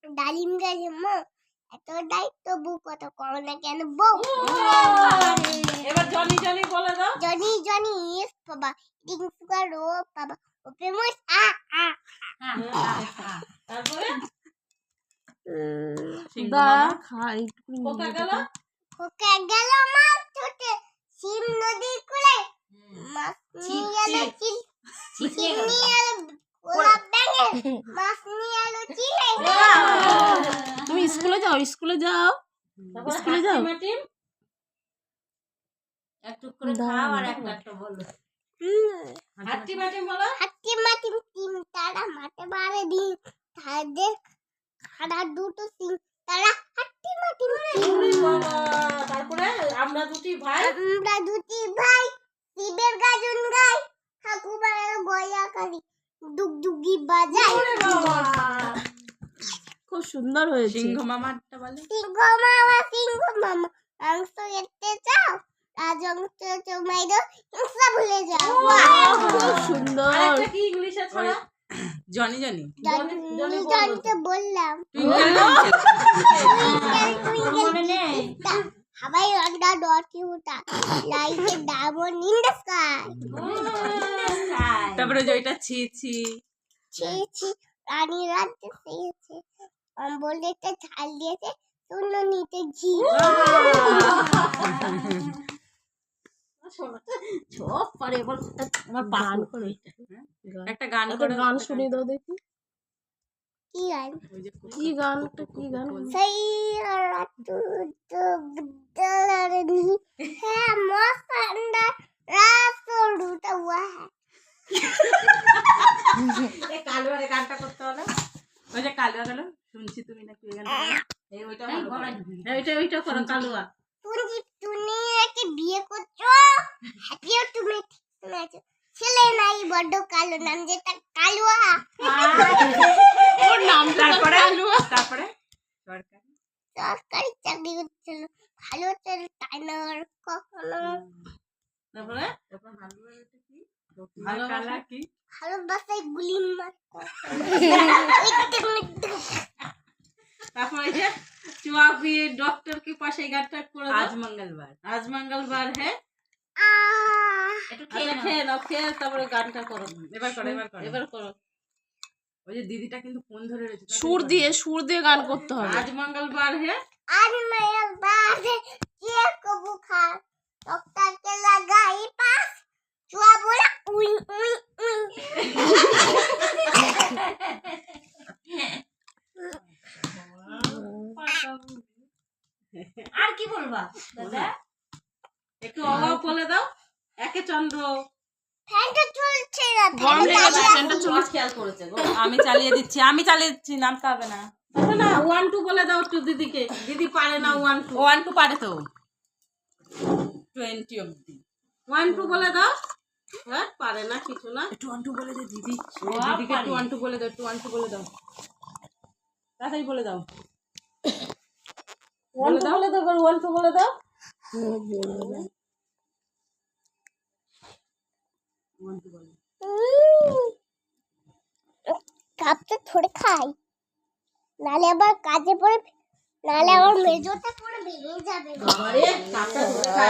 ডালিম গাছে মা এত দায়িত্ব বউ কত কম না কেন বউ। এবার জনি জনি বলে দাও। জনি জনি ইস বাবা ইটিং সুগার ও বাবা ও ফেমাস তারপরে দা খাই কোকা গেল ওকে গেল মাছ ছোটে শিম নদীর কূলে মাছ নিয়ে গেল চিল নিয়ে গেল গোলাপ ব্যাঙে মাছ নিয়ে এলো চিলে। তুমি স্কুলে যাও স্কুলে যাও স্কুলে যাও একটু করে খাও আর একটা বলো। হাট্টি মাটি বলো। হাট্টি মাটি তিন তারা মাঠে বারে দিন তাদের খাড়া দুটো তিন তারা হাট্টি মাটি তারপরে আমরা দুটি ভাই শিবের গাজন গাই ঠাকুমার গয়া কালি ডুগডুগি বাজায়। খুব সুন্দর হয়েছে। সিংহ মামাটা বলে সিংহ মামা মাংস খেতে চাও রাজংশ চমাই দাও হিংসা ভুলে যাও। খুব সুন্দর। আরেকটা কি ইংলিশে ছড়া জনি জনি জনিতে বললাম হাওয়াই আন্ডা ডটি উটা like a diamond in the sky. তারপরে যেটা ছি ছি ছি রানী রাজ্যে পেয়েছে অম্বলেতে ঝাল দিয়েছে শূন্য নিতে ঘি। সব পারে বল আমার গান করে একটা গান করে গান শুনিয়ে দাও দেখি। কি গান? কি গানটা কি গান? সেই রাতু বুদ্ধলারে নি হ্যাঁ মস্তান্ডা রাসুলটা ওয়া এ কালুয়ারে গানটা করতে হলো। ওই যে কালুয়া গেল শুনছি তুমি নাকি ওই গানটা এই ওইটা করো কালুয়া। তুমি একে বিয়ে করছো হ্যাপিও তুমি শুনেছো ছেলে নাই বড় কালো নাম যেটা কালুয়া। ওর নাম তারপরে তারপরে সরকারি চাকরি করছিল ভালো ছিল তাই না আর কখনো তারপরে ভালোবাসা কি ভালোবাসায় গুলি মার। তারপরে যে চুয়াবি ডক্টর के पास এই গানটা করে দাও। आज मंगलवार है একটু খেয়ে নাও খেয়ে তারপরে গানটা করো। এবার করো ওই যে দিদিটা কিন্তু ফোন ধরে রয়েছে সুর দিয়ে গান করতে হবে। आज मंगलवार है आज मंगलवार है ये को बुखार डॉक्टर के लगाई पास चुआ बोला उई उई उई। আর কি বলবা দাদা একটু অভাব বলে দাও। একে চন্দ্র ফ্যানটা চলছে না গরম লেগেছে ফ্যানটা চলে। খেয়াল করেছে গো। আমি চালিয়ে দিচ্ছি নামতে হবে না। না 1 2 বলে দাও একটু দিদিকে। দিদি পারে না 1 2 1 2 পারে তো 20 অবধি 1 2 বলে দাও। হ্যাঁ পারে না কিছু না। একটু 1 2 বলে দে দিদি। দিদিকে একটু 1 2 বলে দাও। একটু 1 2 বলে দাও। তাড়াতাড়ি বলে দাও। 1 2 বলে দাও 1 2 বলে দাও। কাপটা থোড়ে খাই নালে আবার কাজে পড়ে নালে আবার মেজোতে পড়ে ভেঙে যাবে। আরে কাপটা